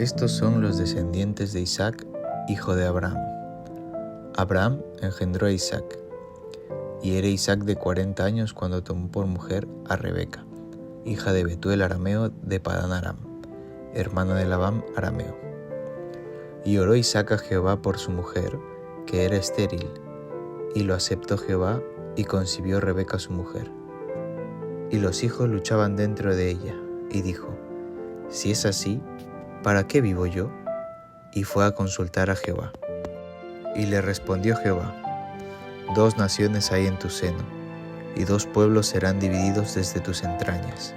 Estos son los descendientes de Isaac, hijo de Abraham. Abraham engendró a Isaac, y era Isaac de 40 años cuando tomó por mujer a Rebeca, hija de Betuel arameo de Padán Aram, hermano de Labán arameo. Y oró Isaac a Jehová por su mujer, que era estéril, y lo aceptó Jehová, y concibió Rebeca su mujer. Y los hijos luchaban dentro de ella, y dijo: Si es así, ¿para qué vivo yo? Y fue a consultar a Jehová. Y le respondió Jehová: 2 naciones hay en tu seno, y 2 pueblos serán divididos desde tus entrañas.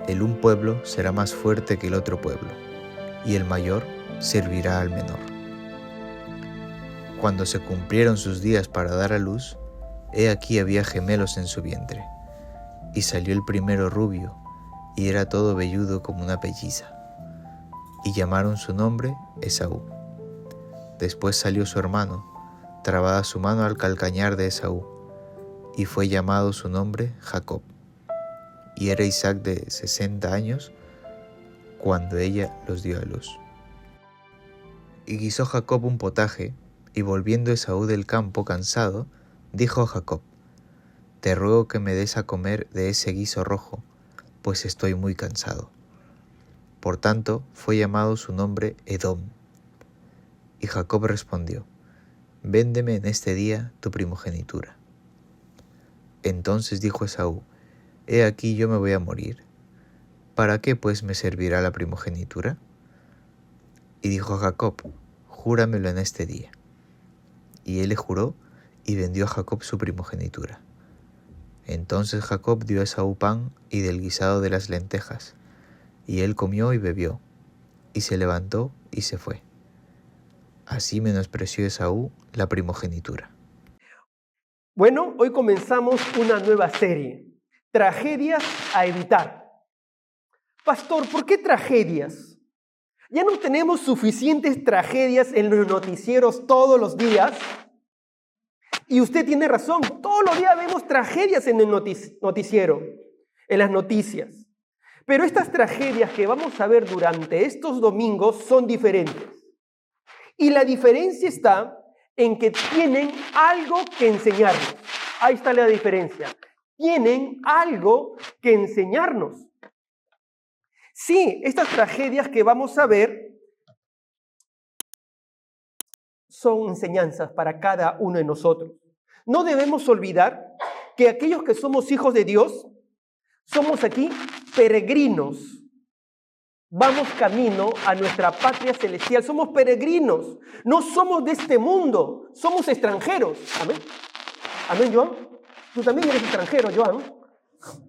El un pueblo será más fuerte que el otro pueblo, y el mayor servirá al menor. Cuando se cumplieron sus días para dar a luz, he aquí había gemelos en su vientre. Y salió el primero rubio, y era todo velludo como una pelliza. Y llamaron su nombre Esaú. Después salió su hermano, trabada su mano al calcañar de Esaú, y fue llamado su nombre Jacob. Y era Isaac de 60 años cuando ella los dio a luz. Y guisó Jacob un potaje, y volviendo Esaú del campo cansado, dijo a Jacob: Te ruego que me des a comer de ese guiso rojo, pues estoy muy cansado. Por tanto, fue llamado su nombre Edom. Y Jacob respondió: Véndeme en este día tu primogenitura. Entonces dijo Esaú: He aquí yo me voy a morir. ¿Para qué pues me servirá la primogenitura? Y dijo Jacob: Júramelo en este día. Y él le juró, y vendió a Jacob su primogenitura. Entonces Jacob dio a Esaú pan y del guisado de las lentejas, y él comió y bebió, y se levantó y se fue. Así menospreció Esaú la primogenitura. Bueno, hoy comenzamos una nueva serie, Tragedias a evitar. Pastor, ¿por qué tragedias? ¿Ya no tenemos suficientes tragedias en los noticieros todos los días? Y usted tiene razón, todos los días vemos tragedias en el noticiero, en las noticias. Pero estas tragedias que vamos a ver durante estos domingos son diferentes. Y la diferencia está en que tienen algo que enseñarnos. Ahí está la diferencia. Tienen algo que enseñarnos. Sí, estas tragedias que vamos a ver son enseñanzas para cada uno de nosotros. No debemos olvidar que aquellos que somos hijos de Dios, somos aquí peregrinos. Vamos camino a nuestra patria celestial. Somos peregrinos. No somos de este mundo. Somos extranjeros. Amén. Amén, Joan. Tú también eres extranjero, Joan.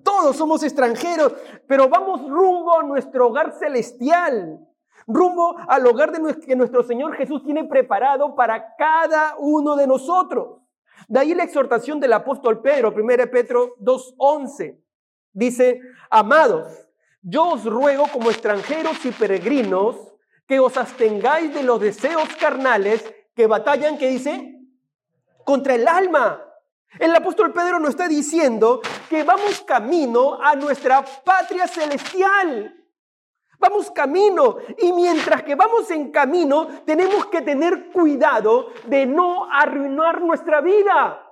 Todos somos extranjeros, pero vamos rumbo a nuestro hogar celestial. Rumbo al hogar que nuestro Señor Jesús tiene preparado para cada uno de nosotros. De ahí la exhortación del apóstol Pedro, 1 Pedro 2:11. Dice: Amados, yo os ruego como extranjeros y peregrinos que os abstengáis de los deseos carnales que batallan, ¿qué dice? Contra el alma. El apóstol Pedro nos está diciendo que vamos camino a nuestra patria celestial. Vamos camino, y mientras que vamos en camino, tenemos que tener cuidado de no arruinar nuestra vida.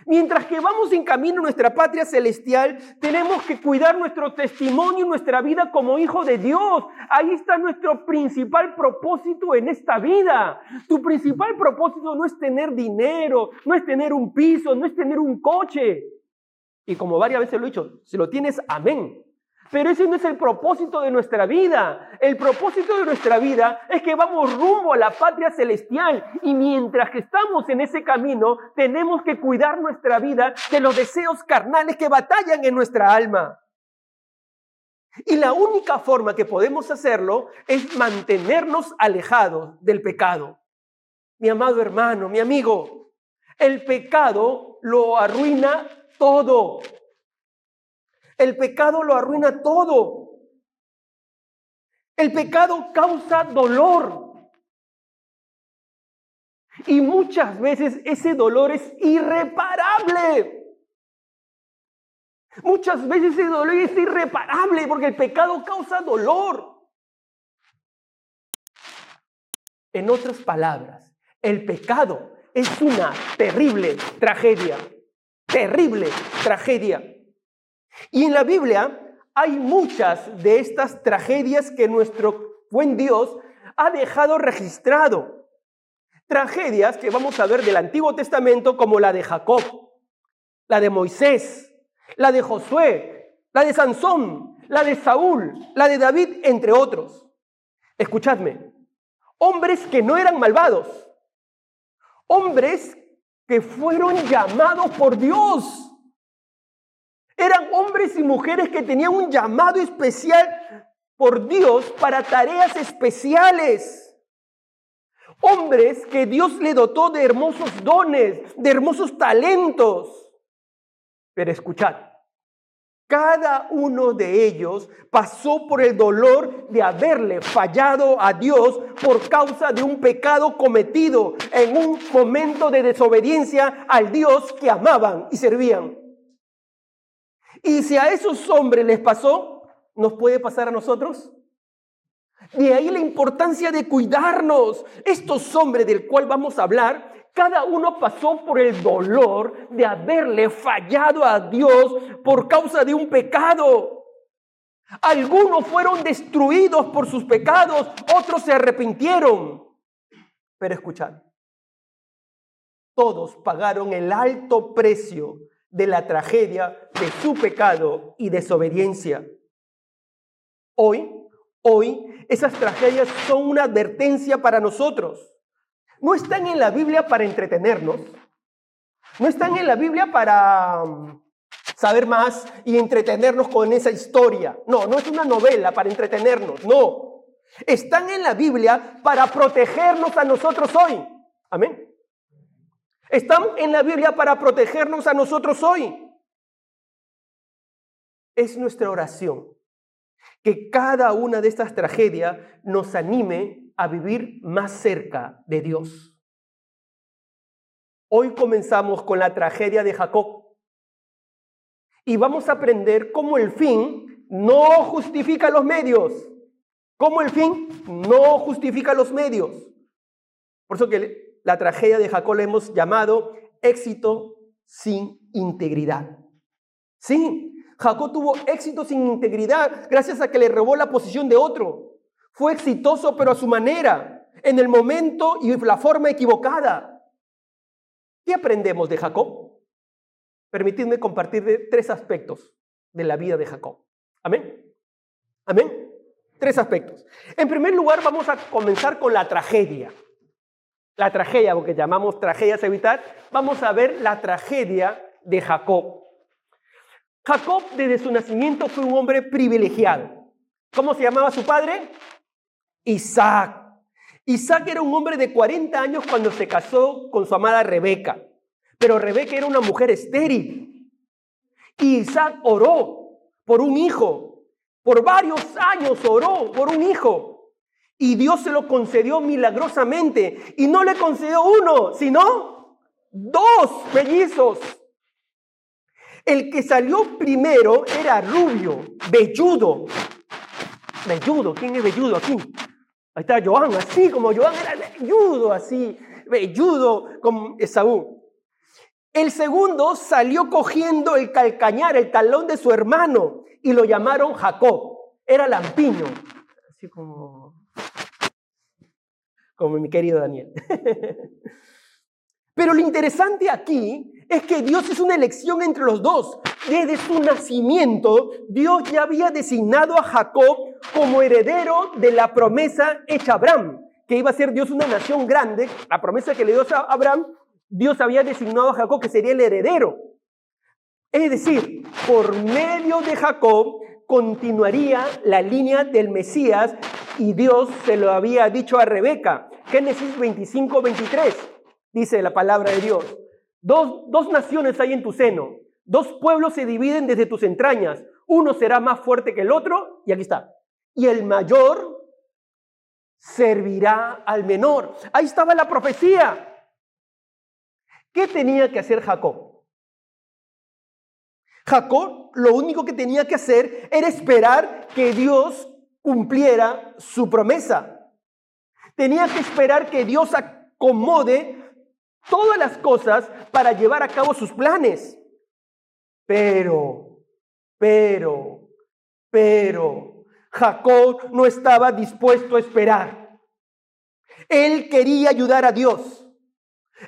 Mientras que vamos en camino a nuestra patria celestial, tenemos que cuidar nuestro testimonio y nuestra vida como hijos de Dios. Ahí está nuestro principal propósito en esta vida. Tu principal propósito no es tener dinero, no es tener un piso, no es tener un coche. Y como varias veces lo he dicho, si lo tienes, amén. Pero ese no es el propósito de nuestra vida. El propósito de nuestra vida es que vamos rumbo a la patria celestial. Y mientras que estamos en ese camino, tenemos que cuidar nuestra vida de los deseos carnales que batallan en nuestra alma. Y la única forma que podemos hacerlo es mantenernos alejados del pecado. Mi amado hermano, mi amigo, el pecado lo arruina todo. El pecado lo arruina todo. El pecado causa dolor. Y muchas veces ese dolor es irreparable. Muchas veces ese dolor es irreparable porque el pecado causa dolor. En otras palabras, el pecado es una terrible tragedia. Terrible tragedia. Y en la Biblia hay muchas de estas tragedias que nuestro buen Dios ha dejado registrado. Tragedias que vamos a ver del Antiguo Testamento, como la de Jacob, la de Moisés, la de Josué, la de Sansón, la de Saúl, la de David, entre otros. Escuchadme, hombres que no eran malvados, hombres que fueron llamados por Dios. Eran hombres y mujeres que tenían un llamado especial por Dios para tareas especiales. Hombres que Dios le dotó de hermosos dones, de hermosos talentos. Pero escuchad, cada uno de ellos pasó por el dolor de haberle fallado a Dios por causa de un pecado cometido en un momento de desobediencia al Dios que amaban y servían. Y si a esos hombres les pasó, ¿nos puede pasar a nosotros? De ahí la importancia de cuidarnos. Estos hombres del cual vamos a hablar, cada uno pasó por el dolor de haberle fallado a Dios por causa de un pecado. Algunos fueron destruidos por sus pecados, otros se arrepintieron. Pero escuchad, todos pagaron el alto precio de la tragedia de su pecado y desobediencia. Hoy, esas tragedias son una advertencia para nosotros. No están en la Biblia para entretenernos. No están en la Biblia para saber más y entretenernos con esa historia. No es una novela para entretenernos. No. Están en la Biblia para protegernos a nosotros hoy. Amén. Están en la Biblia para protegernos a nosotros hoy. Es nuestra oración que cada una de estas tragedias nos anime a vivir más cerca de Dios. Hoy comenzamos con la tragedia de Jacob y vamos a aprender cómo el fin no justifica los medios. Cómo el fin no justifica los medios. Por eso que la tragedia de Jacob la hemos llamado éxito sin integridad. Sí, Jacob tuvo éxito sin integridad gracias a que le robó la posición de otro. Fue exitoso, pero a su manera, en el momento y la forma equivocada. ¿Qué aprendemos de Jacob? Permitidme compartir 3 aspectos de la vida de Jacob. ¿Amén? ¿Amén? 3 aspectos. En primer lugar, vamos a comenzar con la tragedia. La tragedia, porque llamamos tragedias a evitar. Vamos a ver la tragedia de Jacob. Jacob, desde su nacimiento, fue un hombre privilegiado. ¿Cómo se llamaba su padre? Isaac. Isaac era un hombre de 40 años cuando se casó con su amada Rebeca. Pero Rebeca era una mujer estéril. Y Isaac oró por un hijo. Por varios años oró por un hijo. Y Dios se lo concedió milagrosamente. Y no le concedió 1, sino 2 mellizos. El que salió primero era rubio, velludo. Velludo, ¿quién es velludo aquí? Ahí está Joan, así como Joan era velludo, así, velludo como Esaú. El segundo salió cogiendo el calcañar, el talón de su hermano, y lo llamaron Jacob. Era lampiño, así como mi querido Daniel. Pero lo interesante aquí es que Dios es una elección entre los dos. Desde su nacimiento, Dios ya había designado a Jacob como heredero de la promesa hecha a Abraham, que iba a ser Dios una nación grande. La promesa que le dio a Abraham, Dios había designado a Jacob que sería el heredero. Es decir, por medio de Jacob continuaría la línea del Mesías y Dios se lo había dicho a Rebeca. Génesis 25:23 dice la palabra de Dios. Dos naciones hay en tu seno, 2 pueblos se dividen desde tus entrañas, uno será más fuerte que el otro, y aquí está, y el mayor servirá al menor. Ahí estaba la profecía. ¿Qué tenía que hacer Jacob? Jacob lo único que tenía que hacer era esperar que Dios cumpliera su promesa. Tenía que esperar que Dios acomode todas las cosas para llevar a cabo sus planes. Pero, Jacob no estaba dispuesto a esperar. Él quería ayudar a Dios.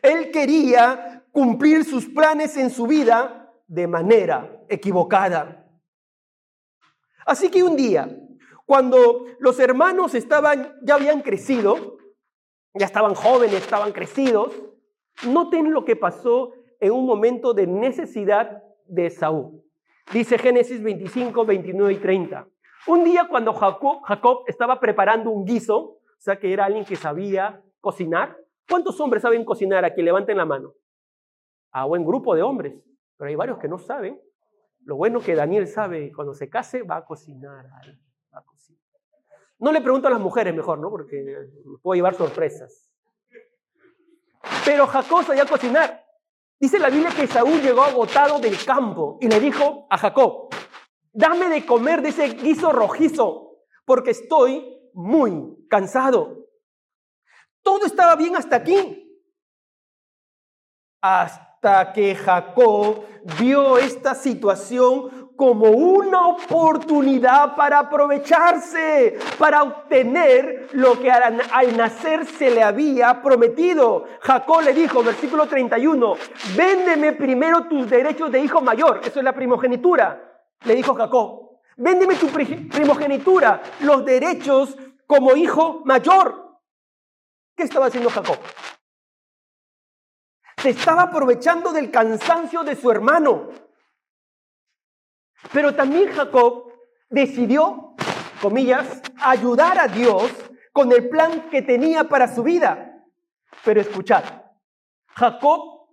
Él quería cumplir sus planes en su vida de manera equivocada. Así que un día, cuando los hermanos ya habían crecido, ya estaban jóvenes, estaban crecidos, noten lo que pasó en un momento de necesidad de Esaú. Dice Génesis 25, 29 y 30. Un día cuando Jacob estaba preparando un guiso, o sea que era alguien que sabía cocinar. ¿Cuántos hombres saben cocinar aquí? Levanten la mano. Buen grupo de hombres, pero hay varios que no saben. Lo bueno que Daniel sabe, cuando se case va a cocinar. Va a cocinar. No le pregunto a las mujeres mejor, ¿no? Porque me puedo llevar sorpresas. Pero Jacob sabía cocinar. Dice la Biblia que Esaú llegó agotado del campo y le dijo a Jacob: dame de comer de ese guiso rojizo, porque estoy muy cansado. Todo estaba bien hasta aquí. Hasta que Jacob vio esta situación como una oportunidad para aprovecharse, para obtener lo que al nacer se le había prometido. Jacob le dijo, versículo 31, véndeme primero tus derechos de hijo mayor. Eso es la primogenitura. Le dijo Jacob, véndeme tu primogenitura, los derechos como hijo mayor. ¿Qué estaba haciendo Jacob? Se estaba aprovechando del cansancio de su hermano. Pero también Jacob decidió, comillas, ayudar a Dios con el plan que tenía para su vida. Pero escuchad, Jacob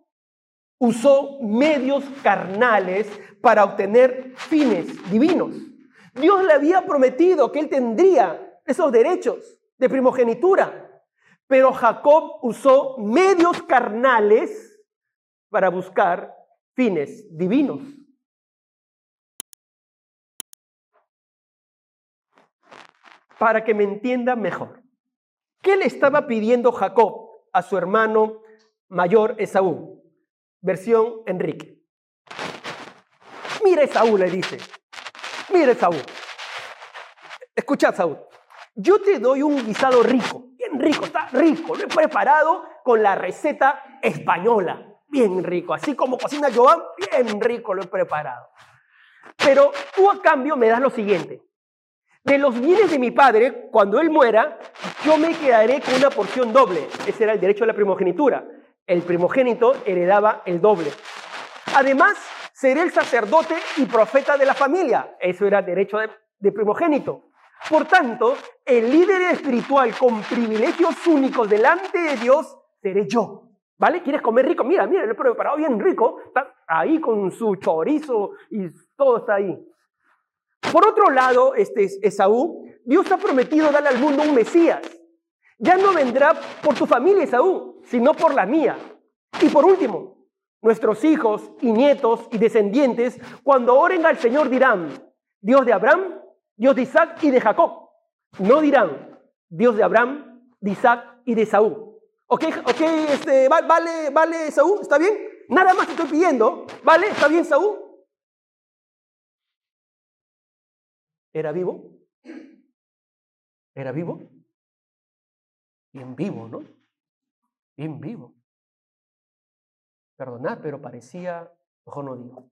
usó medios carnales para obtener fines divinos. Dios le había prometido que él tendría esos derechos de primogenitura. Pero Jacob usó medios carnales para buscar fines divinos. Para que me entiendan mejor, ¿qué le estaba pidiendo Jacob a su hermano mayor Esaú? Versión Enrique. Mira Esaú, le dice. Mira Esaú. Escuchad, Esaú. Yo te doy un guisado rico, bien rico, está rico. Lo he preparado con la receta española, bien rico. Así como cocina Joan, bien rico lo he preparado. Pero tú a cambio me das lo siguiente. De los bienes de mi padre, cuando él muera, yo me quedaré con una porción doble. Ese era el derecho a la primogenitura. El primogénito heredaba el doble. Además, seré el sacerdote y profeta de la familia. Eso era derecho de primogénito. Por tanto, el líder espiritual con privilegios únicos delante de Dios seré yo. ¿Vale? ¿Quieres comer rico? Mira, lo he preparado bien rico. Está ahí con su chorizo y todo está ahí. Por otro lado, Esaú, Dios ha prometido darle al mundo un Mesías. Ya no vendrá por tu familia, Esaú, sino por la mía. Y por último, nuestros hijos y nietos y descendientes, cuando oren al Señor dirán, Dios de Abraham, Dios de Isaac y de Jacob. No dirán, Dios de Abraham, de Isaac y de Esaú. ¿Ok, vale, Esaú? ¿Está bien? Nada más te estoy pidiendo. ¿Vale? ¿Está bien, Esaú? ¿Era vivo? ¿Era vivo? Bien vivo, ¿no? Bien vivo. Perdonad, pero parecía... Mejor no digo.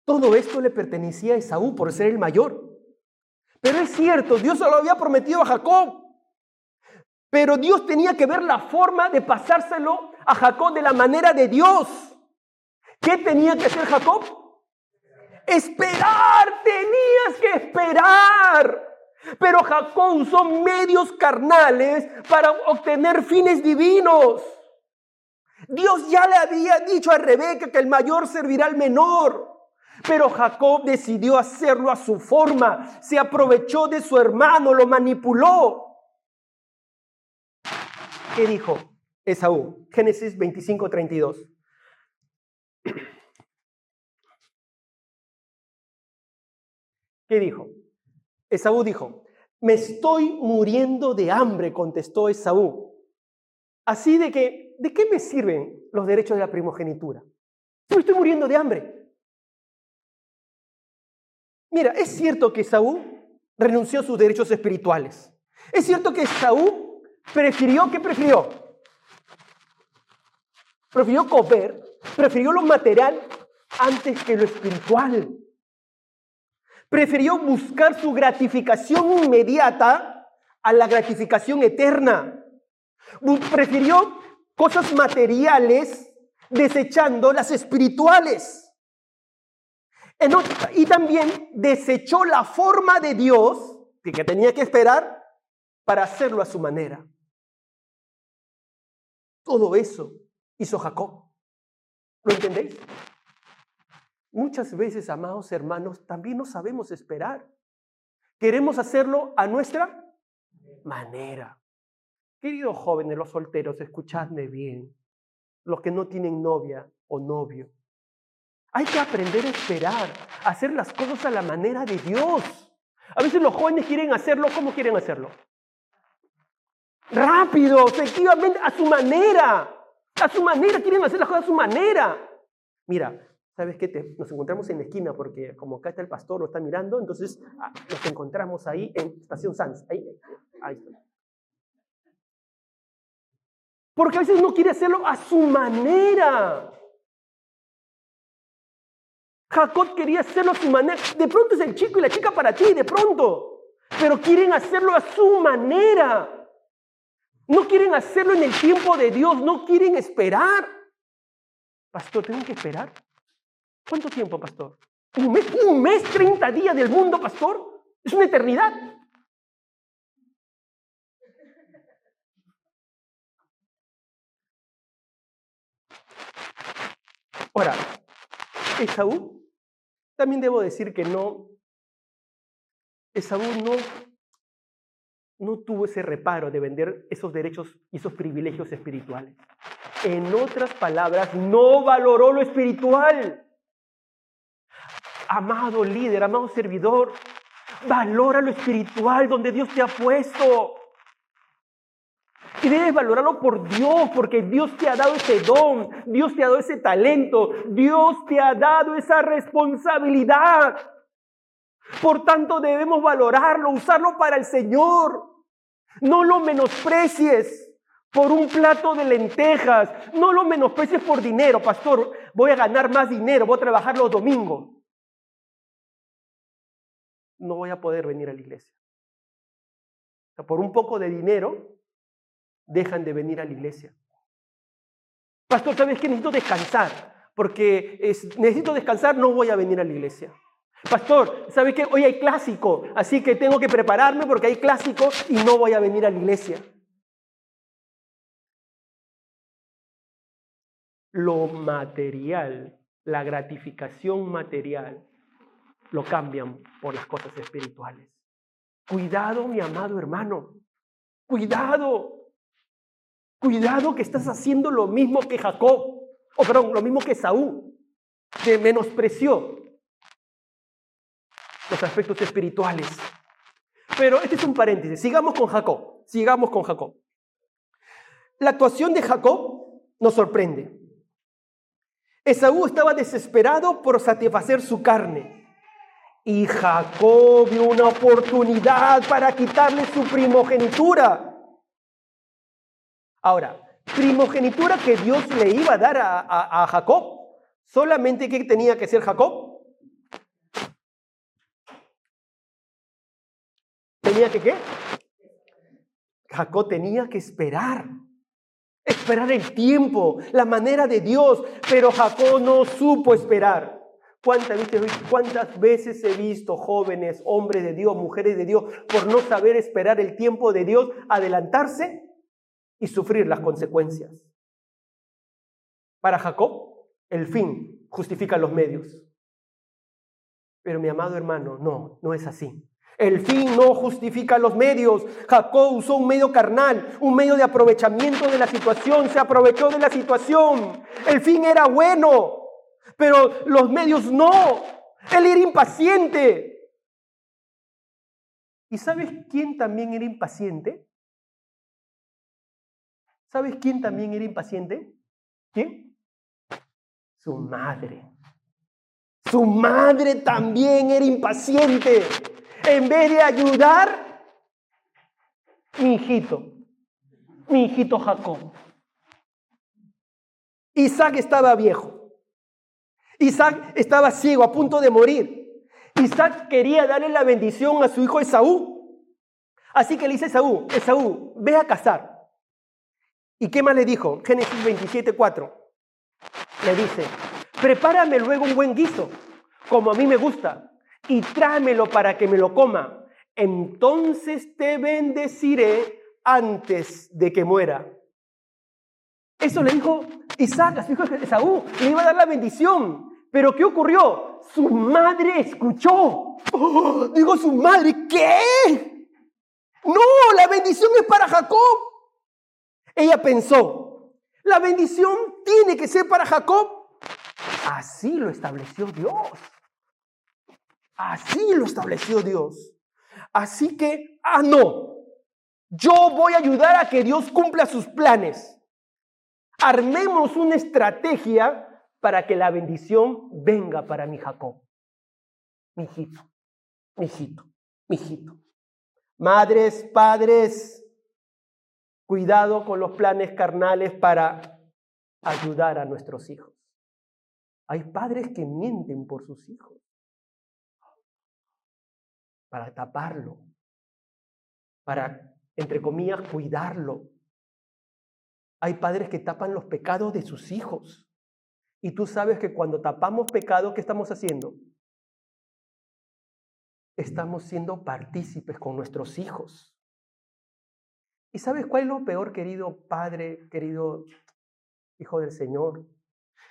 Todo esto le pertenecía a Esaú por ser el mayor. Pero es cierto, Dios se lo había prometido a Jacob. Pero Dios tenía que ver la forma de pasárselo a Jacob de la manera de Dios. ¿Qué tenía que hacer Jacob? Esperar, tenías que esperar. Pero Jacob usó medios carnales para obtener fines divinos. Dios ya le había dicho a Rebeca que el mayor servirá al menor. Pero Jacob decidió hacerlo a su forma. Se aprovechó de su hermano, lo manipuló. ¿Qué dijo Esaú? Génesis 25, 32. ¿Qué dijo? Esaú dijo, Me estoy muriendo de hambre, contestó Esaú. Así ¿de qué me sirven los derechos de la primogenitura? Me estoy muriendo de hambre. Mira, es cierto que Esaú renunció a sus derechos espirituales. Es cierto que Esaú prefirió comer, prefirió lo material antes que lo espiritual. Prefirió buscar su gratificación inmediata a la gratificación eterna. Prefirió cosas materiales desechando las espirituales. Y también desechó la forma de Dios que tenía que esperar para hacerlo a su manera. Todo eso hizo Jacob. ¿Lo entendéis? Muchas veces, amados hermanos, también no sabemos esperar. Queremos hacerlo a nuestra manera. Queridos jóvenes, los solteros, escuchadme bien. Los que no tienen novia o novio. Hay que aprender a esperar, a hacer las cosas a la manera de Dios. A veces los jóvenes quieren hacerlo, ¿cómo quieren hacerlo? Rápido, efectivamente, a su manera. A su manera, quieren hacer las cosas a su manera. Mira, ¿sabes qué? Nos encontramos en la esquina porque como acá está el pastor, lo está mirando, entonces nos encontramos ahí en Estación Sanz. Ahí está. Porque a veces no quiere hacerlo a su manera. Jacob quería hacerlo a su manera. De pronto es el chico y la chica para ti, de pronto. Pero quieren hacerlo a su manera. No quieren hacerlo en el tiempo de Dios, no quieren esperar. Pastor, ¿tengo que esperar? ¿Cuánto tiempo, pastor? ¿Un mes, 30 días del mundo, pastor? Es una eternidad. Ahora, Esaú, también debo decir que Esaú no tuvo ese reparo de vender esos derechos y esos privilegios espirituales. En otras palabras, no valoró lo espiritual. Amado líder, amado servidor, valora lo espiritual donde Dios te ha puesto. Y debes valorarlo por Dios, porque Dios te ha dado ese don, Dios te ha dado ese talento, Dios te ha dado esa responsabilidad. Por tanto, debemos valorarlo, usarlo para el Señor. No lo menosprecies por un plato de lentejas, no lo menosprecies por dinero. Pastor, voy a ganar más dinero, voy a trabajar los domingos. No voy a poder venir a la iglesia. O sea, por un poco de dinero, dejan de venir a la iglesia. Pastor, ¿sabes qué? Necesito descansar, porque necesito descansar, no voy a venir a la iglesia. Pastor, ¿sabes qué? Hoy hay clásico, así que tengo que prepararme porque hay clásico y no voy a venir a la iglesia. Lo material, la gratificación material, lo cambian por las cosas espirituales. Cuidado, mi amado hermano. Cuidado. Cuidado que estás haciendo lo mismo que Jacob. Lo mismo que Esaú. Que menospreció los aspectos espirituales. Pero este es un paréntesis. Sigamos con Jacob. La actuación de Jacob nos sorprende. Esaú estaba desesperado por satisfacer su carne. Y Jacob vio una oportunidad para quitarle su primogenitura. Ahora, primogenitura que Dios le iba a dar a Jacob. ¿Solamente qué tenía que hacer Jacob? ¿Tenía que qué? Jacob tenía que esperar el tiempo, la manera de Dios, pero Jacob no supo esperar. ¿Cuántas veces he visto jóvenes, hombres de Dios, mujeres de Dios, por no saber esperar el tiempo de Dios, adelantarse y sufrir las consecuencias? Para Jacob, el fin justifica los medios. Pero mi amado hermano, no es así. El fin no justifica los medios. Jacob usó un medio carnal, un medio de aprovechamiento de la situación, se aprovechó de la situación. El fin era bueno, pero los medios no. Él era impaciente. ¿Y sabes quién también era impaciente? ¿Sabes quién también era impaciente? ¿Quién? Su madre. Su madre también era impaciente. En vez de ayudar, mi hijito Jacob. Isaac estaba viejo. Isaac estaba ciego, a punto de morir. Isaac quería darle la bendición a su hijo Esaú. Así que le dice a Esaú, ve a cazar. ¿Y qué más le dijo? Génesis 27:4. Le dice, prepárame luego un buen guiso, como a mí me gusta, y tráemelo para que me lo coma. Entonces te bendeciré antes de que muera. Eso le dijo Isaac a su hijo Esaú, le iba a dar la bendición. Pero ¿qué ocurrió? Su madre escuchó. Digo, su madre, ¿qué? No, la bendición es para Jacob. Ella pensó, la bendición tiene que ser para Jacob. Así lo estableció Dios. Así lo estableció Dios. Así que, no, yo voy a ayudar a que Dios cumpla sus planes. Armemos una estrategia para que la bendición venga para mi Jacob. Mi hijito. Madres, padres, cuidado con los planes carnales para ayudar a nuestros hijos. Hay padres que mienten por sus hijos para taparlo, para, entre comillas, cuidarlo. Hay padres que tapan los pecados de sus hijos. Y tú sabes que cuando tapamos pecados, ¿qué estamos haciendo? Estamos siendo partícipes con nuestros hijos. ¿Y sabes cuál es lo peor, querido padre, querido hijo del Señor?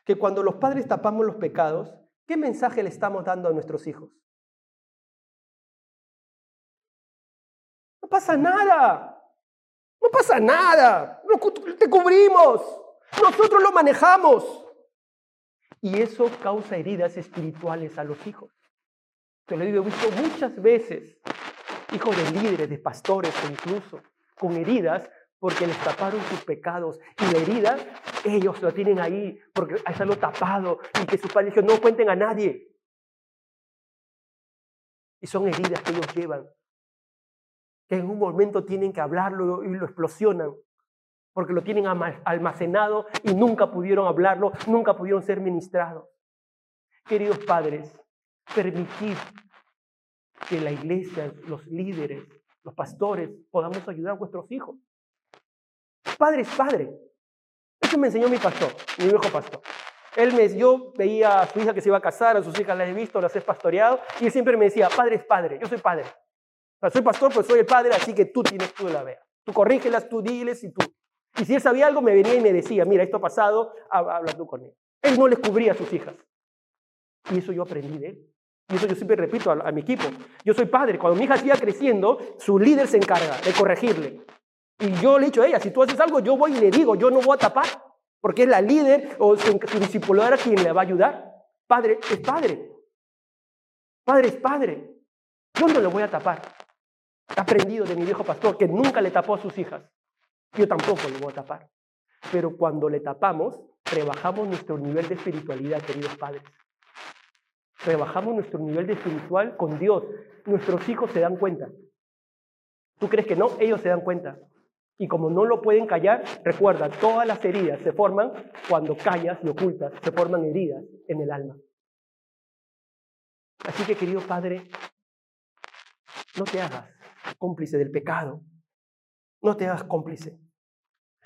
Que cuando los padres tapamos los pecados, ¿qué mensaje le estamos dando a nuestros hijos? No pasa nada. No pasa nada. Te cubrimos. Nosotros lo manejamos. Y eso causa heridas espirituales a los hijos. Te lo digo, he visto muchas veces hijos de líderes, de pastores incluso, con heridas porque les taparon sus pecados. Y la herida, ellos la tienen ahí porque está lo tapado y que sus padres dijeron, no cuenten a nadie. Y son heridas que ellos llevan, que en un momento tienen que hablarlo y lo explosionan, porque lo tienen almacenado y nunca pudieron hablarlo, nunca pudieron ser ministrados. Queridos padres, permitid que la iglesia, los líderes, los pastores, podamos ayudar a vuestros hijos. Padre. Eso me enseñó mi pastor, mi viejo pastor. Yo veía a su hija que se iba a casar, a sus hijas las he visto, las he pastoreado, y él siempre me decía, padre es padre, yo soy padre. O sea, soy pastor, pero soy el padre, así que tú la veas. Tú corrígelas, tú diles y tú. Y si él sabía algo, me venía y me decía, mira, esto ha pasado, habla tú con él. Él no les cubría a sus hijas. Y eso yo aprendí de él. Y eso yo siempre repito a mi equipo. Yo soy padre. Cuando mi hija siga creciendo, su líder se encarga de corregirle. Y yo le he dicho a ella, si tú haces algo, yo voy y le digo, yo no voy a tapar. Porque es la líder o su discipuladora quien le va a ayudar. Padre es padre. Padre es padre. Yo no le voy a tapar. He aprendido de mi viejo pastor que nunca le tapó a sus hijas. Yo tampoco le voy a tapar. Pero cuando le tapamos, rebajamos nuestro nivel de espiritualidad, queridos padres. Rebajamos nuestro nivel de espiritual con Dios. Nuestros hijos se dan cuenta. ¿Tú crees que no? Ellos se dan cuenta. Y como no lo pueden callar, recuerda, todas las heridas se forman cuando callas y ocultas. Se forman heridas en el alma. Así que, querido padre, no te hagas cómplice del pecado. No te hagas cómplice.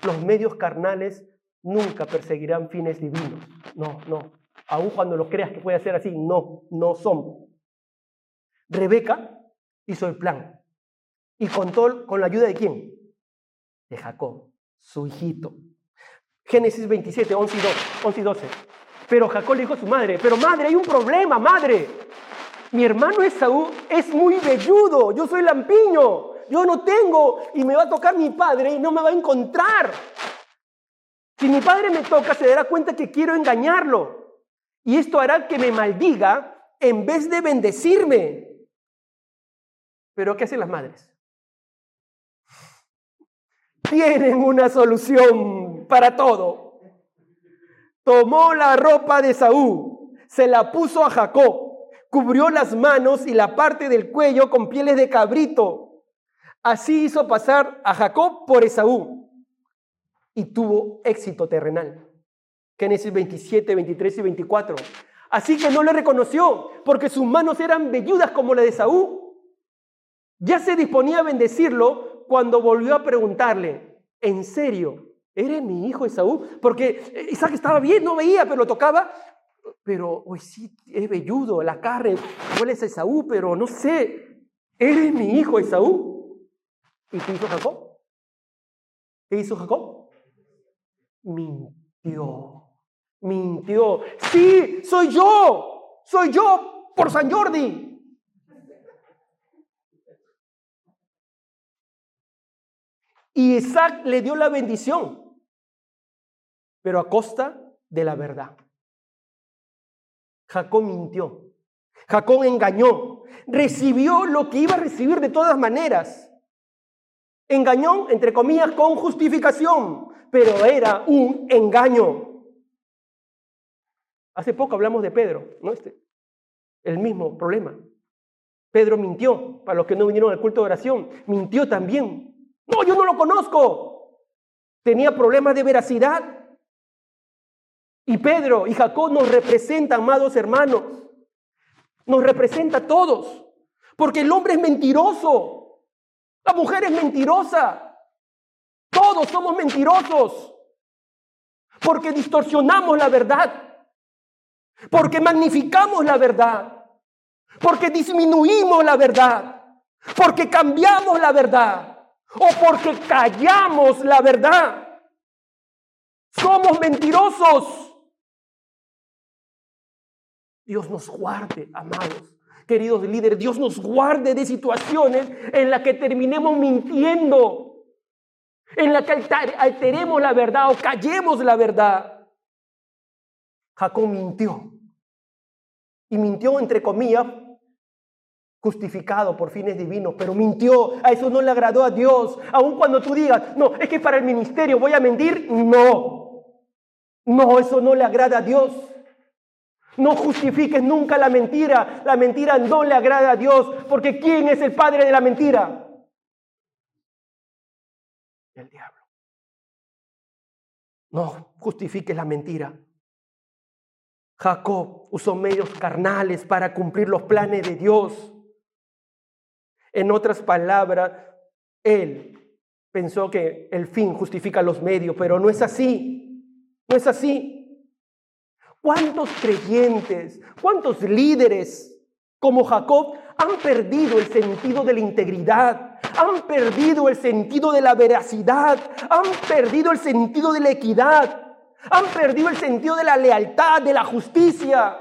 Los medios carnales nunca perseguirán fines divinos. No. Aun cuando lo creas que puede ser así, no son. Rebeca hizo el plan. ¿Y contó con la ayuda de quién? De Jacob, su hijito. Génesis 27, 11 y 12. Pero Jacob le dijo a su madre, pero madre, hay un problema, madre. Mi hermano Esaú es muy velludo, yo soy lampiño, yo no tengo y me va a tocar mi padre y no me va a encontrar. Si mi padre me toca, se dará cuenta que quiero engañarlo. Y esto hará que me maldiga en vez de bendecirme. Pero ¿qué hacen las madres? Tienen una solución para todo. Tomó la ropa de Esaú, se la puso a Jacob, cubrió las manos y la parte del cuello con pieles de cabrito. Así hizo pasar a Jacob por Esaú y tuvo éxito terrenal. Génesis 27, 23 y 24. Así que no le reconoció porque sus manos eran velludas como las de Esaú. Ya se disponía a bendecirlo cuando volvió a preguntarle, ¿en serio? ¿Eres mi hijo Esaú? Porque Isaac estaba bien, no veía, pero lo tocaba. Pero hoy sí, es velludo, la carne, huele a Esaú, pero no sé. ¿Eres mi hijo Esaú? ¿Y qué hizo Jacob? ¿Qué hizo Jacob? Mintió. Sí, soy yo, por San Jordi. Y Isaac le dio la bendición, pero a costa de la verdad. Jacob mintió. Jacob engañó. Recibió lo que iba a recibir de todas maneras. Engañó, entre comillas, con justificación, pero era un engaño. Hace poco hablamos de Pedro, ¿no? El mismo problema. Pedro mintió, para los que no vinieron al culto de oración, mintió también. No, yo no lo conozco. Tenía problemas de veracidad. Y Pedro y Jacob nos representan, amados hermanos. Nos representa a todos. Porque el hombre es mentiroso. La mujer es mentirosa. Todos somos mentirosos. Porque distorsionamos la verdad. Porque magnificamos la verdad. Porque disminuimos la verdad. Porque cambiamos la verdad. O porque callamos la verdad. Somos mentirosos. Dios nos guarde, amados, queridos líderes. Dios nos guarde de situaciones en las que terminemos mintiendo. En las que alteremos la verdad o callemos la verdad. Jacob mintió. Y mintió entre comillas, justificado por fines divinos, pero mintió. A eso no le agradó a Dios. Aun cuando tú digas, no, es que para el ministerio voy a mentir. No, eso no le agrada a Dios. No justifiques nunca la mentira. La mentira no le agrada a Dios, porque ¿quién es el padre de la mentira? El diablo. No justifiques la mentira. Jacob usó medios carnales para cumplir los planes de Dios. En otras palabras, él pensó que el fin justifica los medios, pero no es así. No es así. ¿Cuántos creyentes, cuántos líderes como Jacob han perdido el sentido de la integridad, han perdido el sentido de la veracidad, han perdido el sentido de la equidad, han perdido el sentido de la lealtad, de la justicia?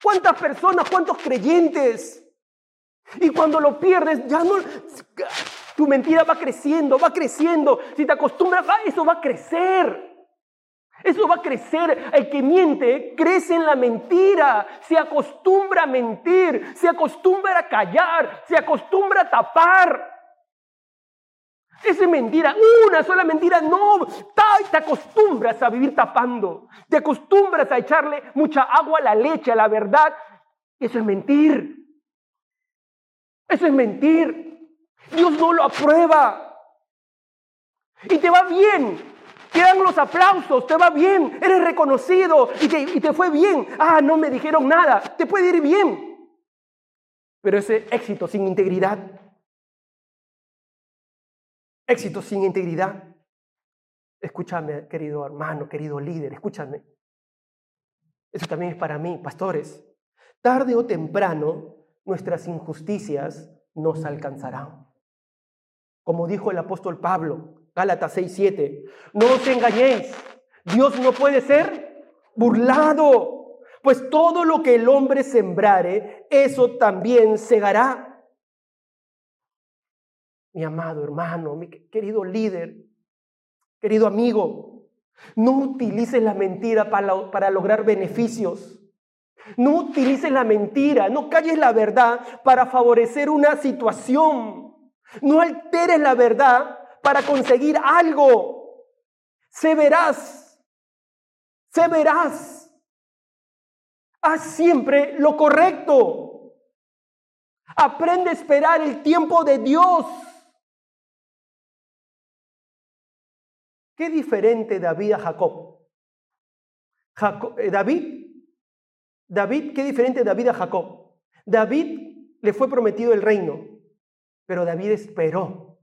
¿Cuántas personas, cuántos creyentes? Y cuando lo pierdes, ya no, tu mentira va creciendo, va creciendo. Si te acostumbras, eso va a crecer. Eso va a crecer. El que miente crece en la mentira, se acostumbra a mentir, se acostumbra a callar, se acostumbra a tapar. Esa es mentira, una sola mentira, no. Te acostumbras a vivir tapando, te acostumbras a echarle mucha agua a la leche, a la verdad. Eso es mentir. Eso es mentir. Dios no lo aprueba. Y te va bien. Te dan los aplausos, te va bien. Eres reconocido y te fue bien. No me dijeron nada. Te puede ir bien. Pero ese éxito sin integridad. Éxito sin integridad. Escúchame, querido hermano, querido líder, escúchame. Eso también es para mí, pastores. Tarde o temprano, nuestras injusticias nos alcanzarán. Como dijo el apóstol Pablo, Gálatas 6:7, no os engañéis, Dios no puede ser burlado, pues todo lo que el hombre sembrare, eso también segará. Mi amado hermano, mi querido líder, querido amigo, no utilices la mentira para lograr beneficios. No utilices la mentira, no calles la verdad para favorecer una situación. No alteres la verdad para conseguir algo. Sé veraz. Sé veraz. Haz siempre lo correcto. Aprende a esperar el tiempo de Dios. Qué diferente David a Jacob. David, qué diferente David a Jacob. David le fue prometido el reino, pero David esperó.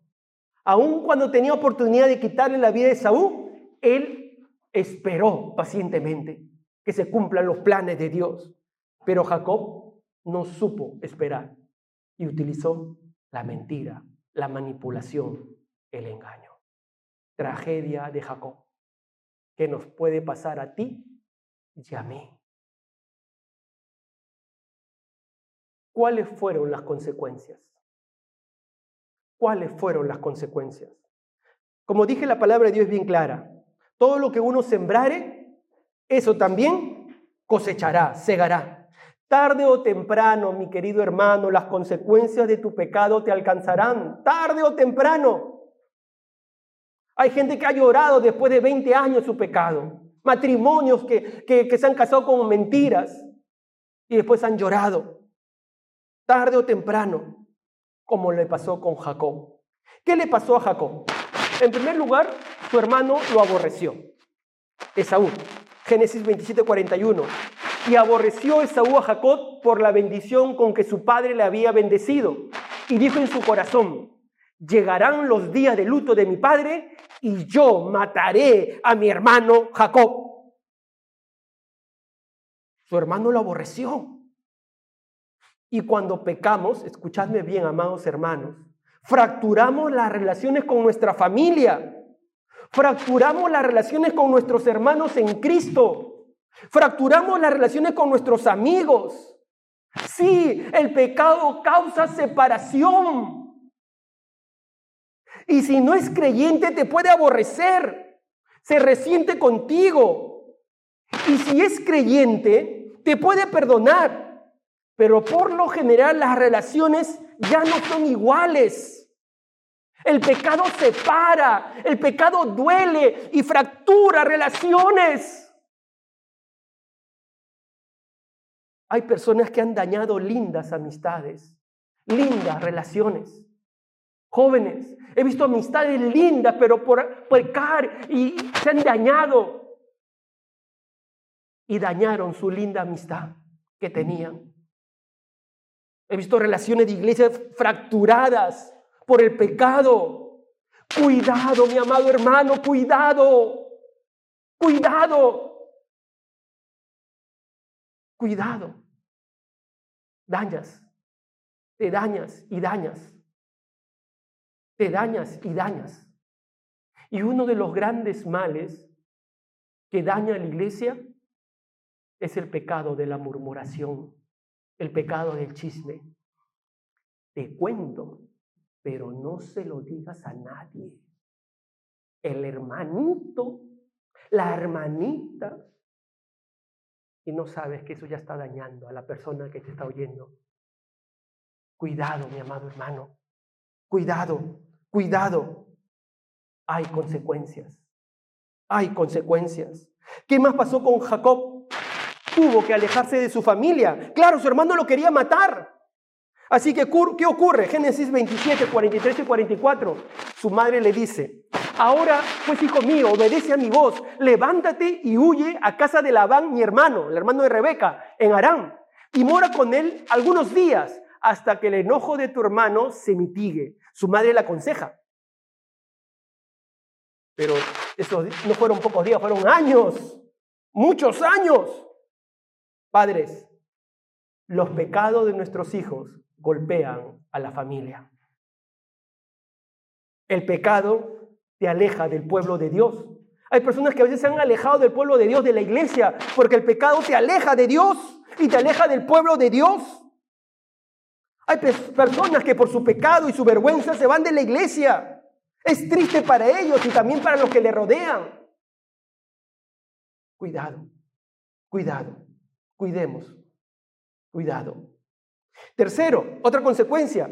Aun cuando tenía oportunidad de quitarle la vida de Saúl, él esperó pacientemente que se cumplan los planes de Dios. Pero Jacob no supo esperar y utilizó la mentira, la manipulación, el engaño. Tragedia de Jacob, que nos puede pasar a ti y a mí. ¿Cuáles fueron las consecuencias? ¿Cuáles fueron las consecuencias? Como dije, la palabra de Dios es bien clara. Todo lo que uno sembrare, eso también cosechará, segará. Tarde o temprano, mi querido hermano, las consecuencias de tu pecado te alcanzarán. Tarde o temprano. Hay gente que ha llorado después de 20 años su pecado. Matrimonios que se han casado con mentiras y después han llorado. Tarde o temprano, como le pasó con Jacob. ¿Qué le pasó a Jacob? En primer lugar, su hermano lo aborreció. Esaú. Génesis 27:41. Y aborreció Esaú a Jacob por la bendición con que su padre le había bendecido. Y dijo en su corazón: llegarán los días de luto de mi padre y yo mataré a mi hermano Jacob. Su hermano lo aborreció. Y cuando pecamos, escuchadme bien, amados hermanos, fracturamos las relaciones con nuestra familia, fracturamos las relaciones con nuestros hermanos en Cristo, fracturamos las relaciones con nuestros amigos. Sí, el pecado causa separación. Y si no es creyente, te puede aborrecer, se resiente contigo. Y si es creyente, te puede perdonar. Pero por lo general las relaciones ya no son iguales. El pecado separa, el pecado duele y fractura relaciones. Hay personas que han dañado lindas amistades, lindas relaciones. Jóvenes, he visto amistades lindas, pero por pecar y se han dañado. Y dañaron su linda amistad que tenían. He visto relaciones de iglesia fracturadas por el pecado. Cuidado, mi amado hermano, cuidado. Cuidado. Cuidado. Dañas. Te dañas y dañas. Te dañas y dañas. Y uno de los grandes males que daña a la iglesia es el pecado de la murmuración. El pecado del chisme. Te cuento, pero no se lo digas a nadie. El hermanito, la hermanita, y no sabes que eso ya está dañando a la persona que te está oyendo. Cuidado, mi amado hermano. Cuidado, cuidado. Hay consecuencias. Hay consecuencias. ¿Qué más pasó con Jacob? Tuvo que alejarse de su familia. Claro, su hermano lo quería matar. Así que, ¿qué ocurre? Génesis 27, 43 y 44. Su madre le dice: ahora, pues, hijo mío, obedece a mi voz. Levántate y huye a casa de Labán, mi hermano, el hermano de Rebeca, en Aram, y mora con él algunos días hasta que el enojo de tu hermano se mitigue. Su madre le aconseja. Pero esos no fueron pocos días, fueron años, muchos años. Padres, los pecados de nuestros hijos golpean a la familia. El pecado te aleja del pueblo de Dios. Hay personas que a veces se han alejado del pueblo de Dios, de la iglesia, porque el pecado te aleja de Dios y te aleja del pueblo de Dios. Hay personas que por su pecado y su vergüenza se van de la iglesia. Es triste para ellos y también para los que le rodean. Cuidado, cuidado. Cuidemos Cuidado. Tercero, otra consecuencia.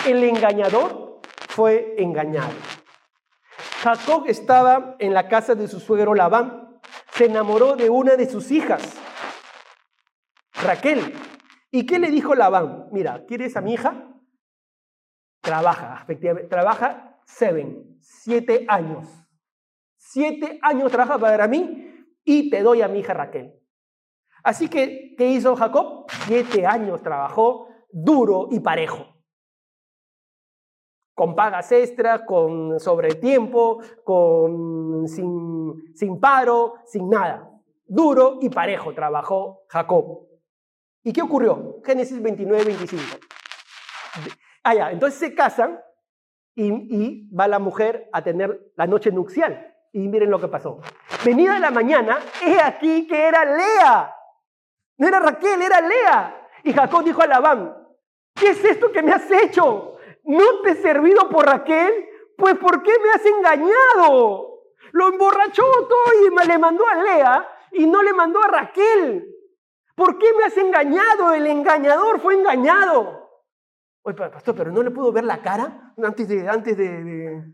El engañador fue engañado. Jacob estaba en la casa de su suegro Labán. Se enamoró de una de sus hijas, Raquel. ¿Y qué le dijo Labán? Mira, ¿quieres a mi hija? Trabaja, efectivamente, trabaja 7 años. 7 años trabaja para mí y te doy a mi hija Raquel. Así que, ¿qué hizo Jacob? 7 años trabajó duro y parejo. Con pagas extras, con sobretiempo, sin paro, sin nada. Duro y parejo trabajó Jacob. ¿Y qué ocurrió? Génesis 29, 25. Entonces se casan y va la mujer a tener la noche nupcial. Y miren lo que pasó. Venida la mañana, he aquí que era Lea. No era Raquel, era Lea. Y Jacob dijo a Labán, ¿qué es esto que me has hecho? ¿No te he servido por Raquel? Pues ¿por qué me has engañado? Lo emborrachó todo y le mandó a Lea y no le mandó a Raquel. ¿Por qué me has engañado? El engañador fue engañado. Oye, pastor, ¿pero no le pudo ver la cara antes de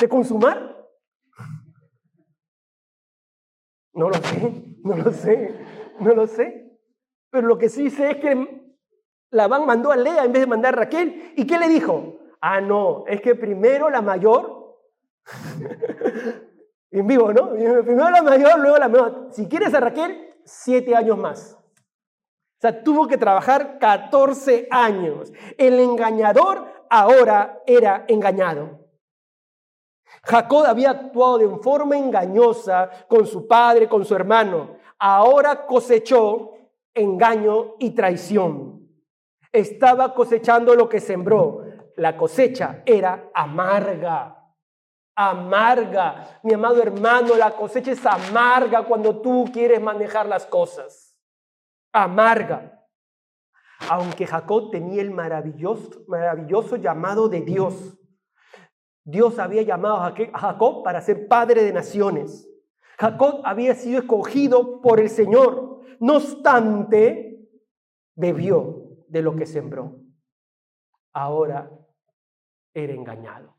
consumar? No lo sé. Pero lo que sí sé es que Labán mandó a Lea en vez de mandar a Raquel. ¿Y qué le dijo? No, es que primero la mayor, en vivo, ¿no? Primero la mayor, luego la menor. Si quieres a Raquel, 7 años más. O sea, tuvo que trabajar 14 años. El engañador ahora era engañado. Jacob había actuado de forma engañosa con su padre, con su hermano. Ahora cosechó engaño y traición. Estaba cosechando lo que sembró. La cosecha era amarga. Amarga. Mi amado hermano, la cosecha es amarga cuando tú quieres manejar las cosas. Amarga. Aunque Jacob tenía el maravilloso llamado de Dios. Dios había llamado a Jacob para ser padre de naciones. Jacob había sido escogido por el Señor. No obstante, bebió de lo que sembró. Ahora era engañado.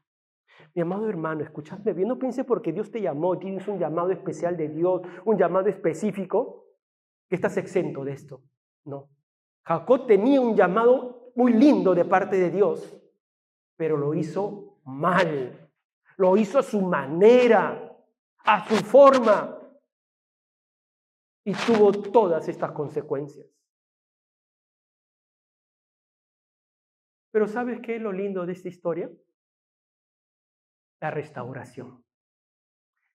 Mi amado hermano, escuchadme bien, no piense porque Dios te llamó, tienes un llamado especial de Dios, un llamado específico, que estás exento de esto. No. Jacob tenía un llamado muy lindo de parte de Dios, pero lo hizo mal. Lo hizo a su manera, a su forma, y tuvo todas estas consecuencias. Pero ¿sabes qué es lo lindo de esta historia? La restauración.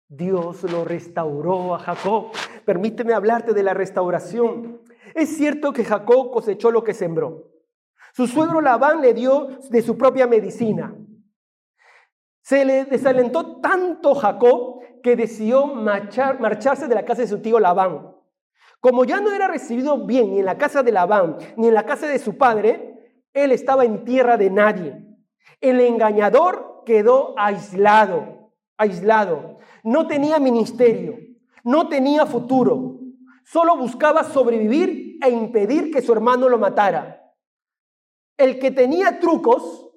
Dios lo restauró a Jacob. Permíteme hablarte de la restauración. Es cierto que Jacob cosechó lo que sembró. Su suegro Labán le dio de su propia medicina. Se le desalentó tanto Jacob que decidió marcharse de la casa de su tío Labán. Como ya no era recibido bien ni en la casa de Labán ni en la casa de su padre, él estaba en tierra de nadie. El engañador quedó aislado. No tenía ministerio, no tenía futuro. Solo buscaba sobrevivir e impedir que su hermano lo matara. El que tenía trucos,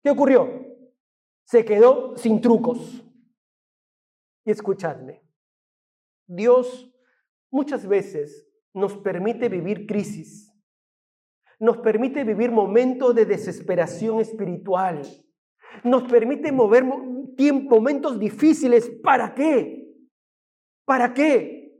¿qué ocurrió? Se quedó sin trucos. Y escuchadme, Dios muchas veces nos permite vivir crisis, nos permite vivir momentos de desesperación espiritual, nos permite mover momentos difíciles. ¿Para qué? ¿Para qué?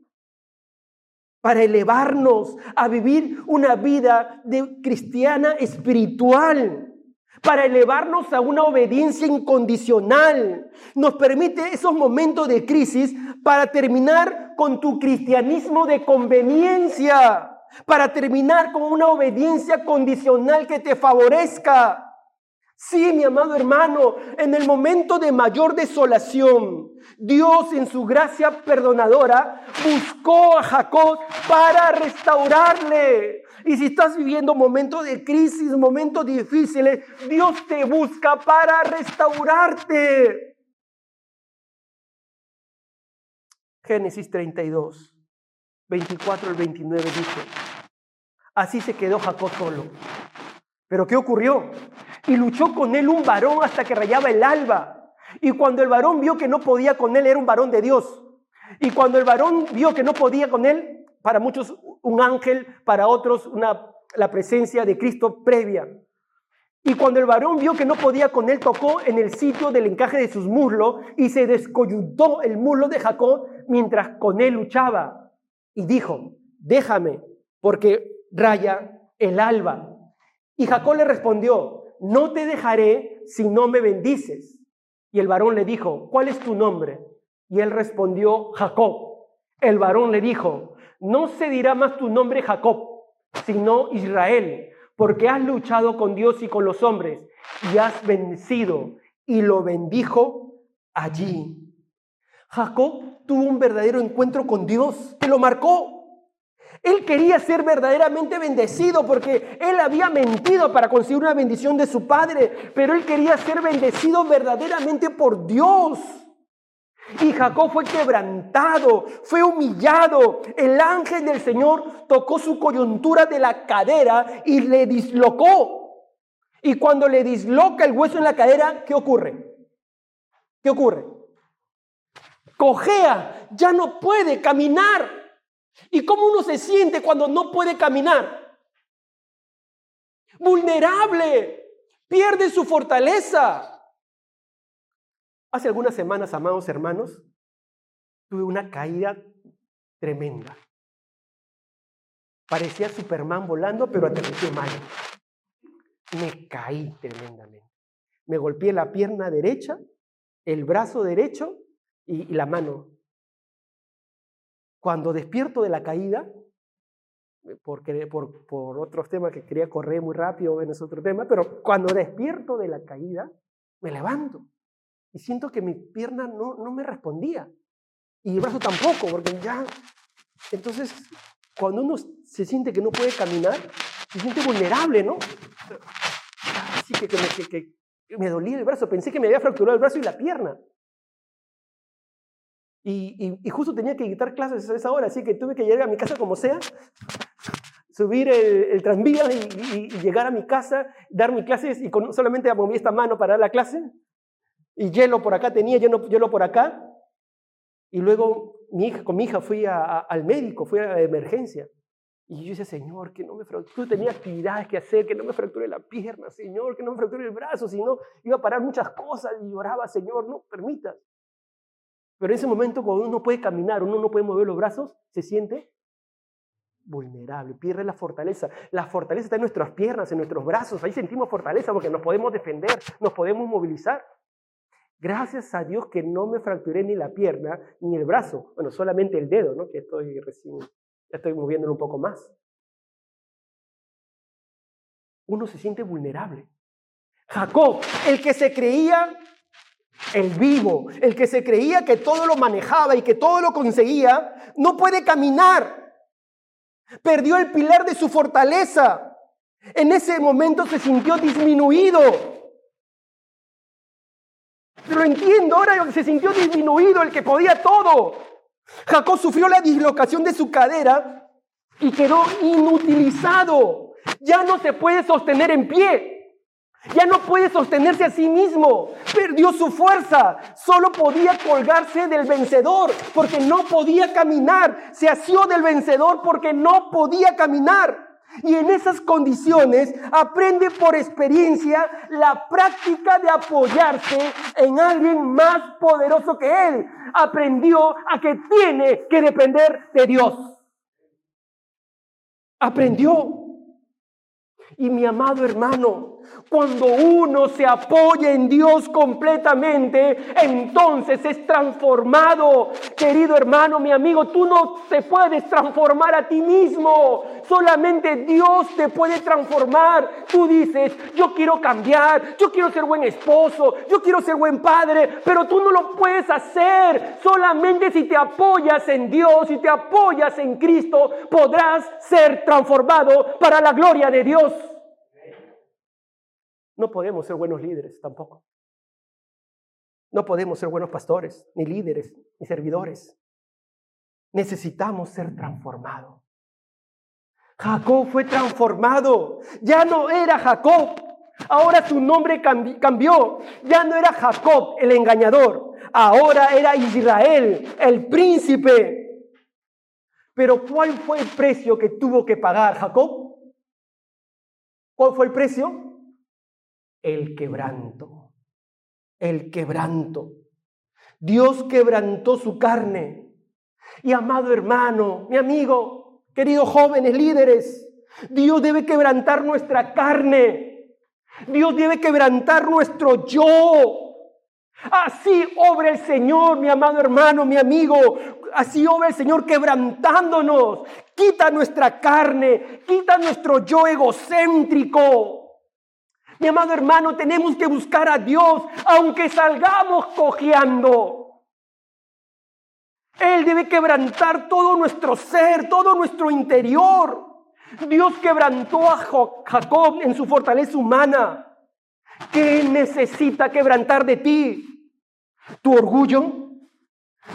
Para elevarnos a vivir una vida cristiana espiritual, para elevarnos a una obediencia incondicional. Nos permite esos momentos de crisis para terminar con tu cristianismo de conveniencia, para terminar con una obediencia condicional que te favorezca. Sí, mi amado hermano, en el momento de mayor desolación, Dios en su gracia perdonadora buscó a Jacob para restaurarle. Y si estás viviendo momentos de crisis, momentos difíciles, Dios te busca para restaurarte. Génesis 32, 24 al 29 dice: Así se quedó Jacob solo. ¿Pero qué ocurrió? Y luchó con él un varón hasta que rayaba el alba. Y cuando el varón vio que no podía con él, era un varón de Dios. Y cuando el varón vio que no podía con él, para muchos un ángel, para otros la presencia de Cristo previa. Y cuando el varón vio que no podía con él, tocó en el sitio del encaje de sus muslos y se descoyuntó el muslo de Jacob mientras con él luchaba. Y dijo, déjame, porque raya el alba. Y Jacob le respondió, no te dejaré si no me bendices. Y el varón le dijo, ¿cuál es tu nombre? Y él respondió, Jacob. El varón le dijo, no se dirá más tu nombre Jacob, sino Israel, porque has luchado con Dios y con los hombres y has vencido. Y lo bendijo allí. Jacob tuvo un verdadero encuentro con Dios que lo marcó. Él quería ser verdaderamente bendecido porque él había mentido para conseguir una bendición de su padre, pero él quería ser bendecido verdaderamente por Dios. Y Jacob fue quebrantado, fue humillado. El ángel del Señor tocó su coyuntura de la cadera y le dislocó. Y cuando le disloca el hueso en la cadera, ¿qué ocurre? ¿Qué ocurre? Cojea, ya no puede caminar. ¿Y cómo uno se siente cuando no puede caminar? Vulnerable, pierde su fortaleza. Hace algunas semanas, amados hermanos, tuve una caída tremenda. Parecía Superman volando, pero aterricé mal. Me caí tremendamente. Me golpeé la pierna derecha, el brazo derecho y la mano. Cuando despierto de la caída, por otros temas que quería correr muy rápido, en ese otro tema, pero cuando despierto de la caída, me levanto. Y siento que mi pierna no me respondía. Y el brazo tampoco, porque ya... Entonces, cuando uno se siente que no puede caminar, se siente vulnerable, ¿no? Así que me dolía el brazo. Pensé que me había fracturado el brazo y la pierna. Y justo tenía que dictar clases a esa hora, así que tuve que llegar a mi casa como sea, subir el tranvía y llegar a mi casa, dar mis clases y solamente moví esta mano para dar la clase. Y hielo por acá tenía, hielo por acá. Y luego con mi hija fui al médico, fui a emergencia. Y yo decía, Señor, que no me fracture, tenía actividades que hacer, que no me fracture la pierna, Señor, que no me fracture el brazo, si no iba a parar muchas cosas. Y lloraba, Señor, no permitas. Pero en ese momento, cuando uno no puede caminar, uno no puede mover los brazos, se siente vulnerable, pierde la fortaleza. La fortaleza está en nuestras piernas, en nuestros brazos. Ahí sentimos fortaleza porque nos podemos defender, nos podemos movilizar. Gracias a Dios que no me fracturé ni la pierna ni el brazo. Bueno, solamente el dedo, ¿no? Que ya estoy moviéndolo un poco más. Uno se siente vulnerable. Jacob, el que se creía el vivo, el que se creía que todo lo manejaba y que todo lo conseguía, no puede caminar. Perdió el pilar de su fortaleza. En ese momento se sintió disminuido. Lo entiendo, ahora se sintió disminuido, el que podía todo. Jacob sufrió la dislocación de su cadera y quedó inutilizado. Ya no se puede sostener en pie. Ya no puede sostenerse a sí mismo. Perdió su fuerza. Solo podía colgarse del vencedor porque no podía caminar. Se asió del vencedor porque no podía caminar. Y en esas condiciones aprende por experiencia la práctica de apoyarse en alguien más poderoso que él. Aprendió a que tiene que depender de Dios. Aprendió. Y mi amado hermano, cuando uno se apoya en Dios completamente, entonces es transformado. Querido hermano, mi amigo, tú no te puedes transformar a ti mismo. Solamente Dios te puede transformar. Tú dices, yo quiero cambiar, yo quiero ser buen esposo, yo quiero ser buen padre, pero tú no lo puedes hacer. Solamente si te apoyas en Dios y te apoyas en Cristo, podrás ser transformado para la gloria de Dios. No podemos ser buenos líderes tampoco. No podemos ser buenos pastores, ni líderes, ni servidores. Necesitamos ser transformados. Jacob fue transformado. Ya no era Jacob. Ahora su nombre cambió. Ya no era Jacob el engañador. Ahora era Israel, el príncipe. Pero ¿cuál fue el precio que tuvo que pagar Jacob? ¿Cuál fue el precio? El quebranto. El quebranto. Dios quebrantó su carne. Y amado hermano, mi amigo, queridos jóvenes líderes, Dios debe quebrantar nuestra carne. Dios debe quebrantar nuestro yo. Así obra el Señor, mi amado hermano, mi amigo. Así obra el Señor quebrantándonos. Quita nuestra carne, quita nuestro yo egocéntrico. Mi amado hermano, tenemos que buscar a Dios, aunque salgamos cojeando. Él debe quebrantar todo nuestro ser, todo nuestro interior. Dios quebrantó a Jacob en su fortaleza humana. ¿Qué necesita quebrantar de ti? ¿Tu orgullo?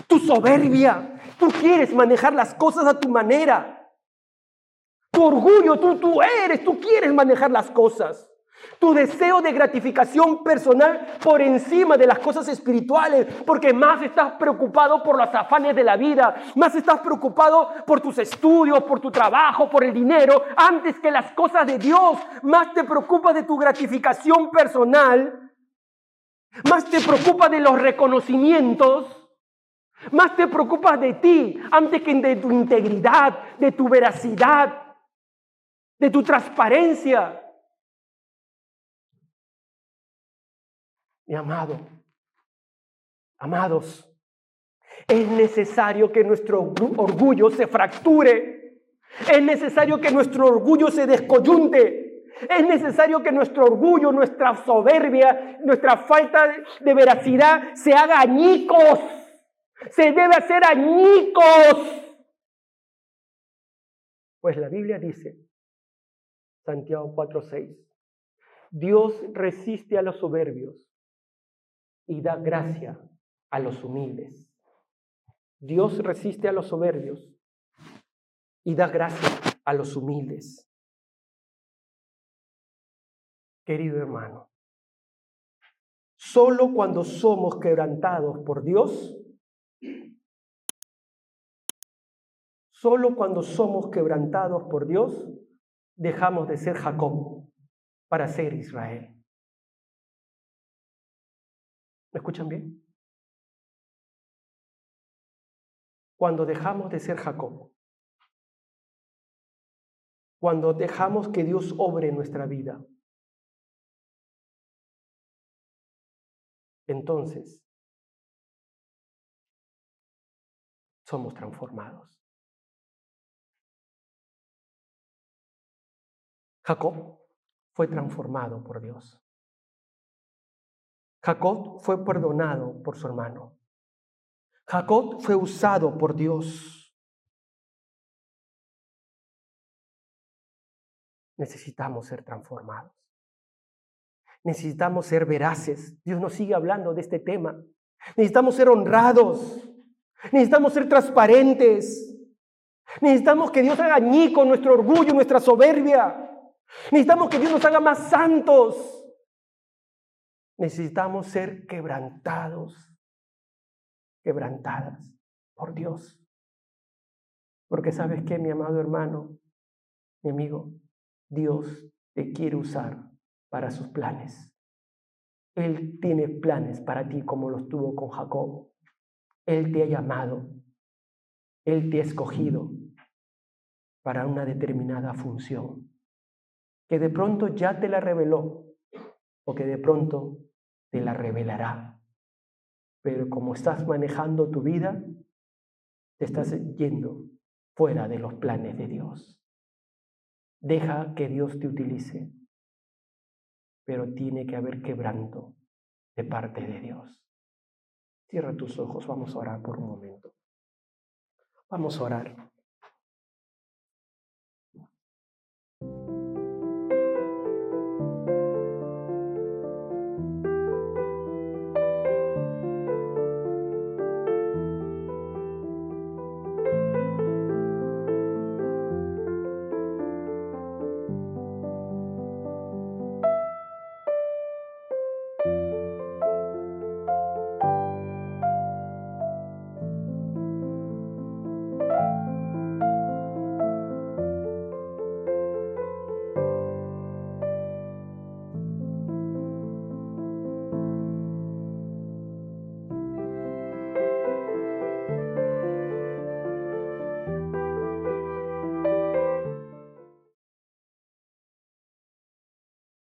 ¿Tu soberbia? Tú quieres manejar las cosas a tu manera. Tu orgullo, tú quieres manejar las cosas. Tu deseo de gratificación personal por encima de las cosas espirituales, porque más estás preocupado por los afanes de la vida, más estás preocupado por tus estudios, por tu trabajo, por el dinero, antes que las cosas de Dios. Más te preocupas de tu gratificación personal, más te preocupas de los reconocimientos, más te preocupas de ti antes que de tu integridad, de tu veracidad, de tu transparencia. Mi amado, amados, es necesario que nuestro orgullo se fracture. Es necesario que nuestro orgullo se descoyunte. Es necesario que nuestro orgullo, nuestra soberbia, nuestra falta de veracidad se haga añicos. Se debe hacer añicos. Pues la Biblia dice, Santiago 4:6, Dios resiste a los soberbios y da gracia a los humildes. Dios resiste a los soberbios y da gracia a los humildes. Querido hermano, solo cuando somos quebrantados por Dios, dejamos de ser Jacob para ser Israel. ¿Me escuchan bien? Cuando dejamos de ser Jacob, cuando dejamos que Dios obre en nuestra vida, entonces somos transformados. Jacob fue transformado por Dios. Jacob fue perdonado por su hermano. Jacob fue usado por Dios. Necesitamos ser transformados. Necesitamos ser veraces. Dios nos sigue hablando de este tema. Necesitamos ser honrados. Necesitamos ser transparentes. Necesitamos que Dios haga añicos nuestro orgullo, nuestra soberbia. Necesitamos que Dios nos haga más santos. Necesitamos ser quebrantadas por Dios. Porque ¿sabes qué, mi amado hermano, mi amigo? Dios te quiere usar para sus planes. Él tiene planes para ti como los tuvo con Jacob. Él te ha llamado. Él te ha escogido para una determinada función. Que de pronto ya te la reveló o que de pronto te la revelará. Pero como estás manejando tu vida, te estás yendo fuera de los planes de Dios. Deja que Dios te utilice, pero tiene que haber quebranto de parte de Dios. Cierra tus ojos, vamos a orar por un momento. Vamos a orar.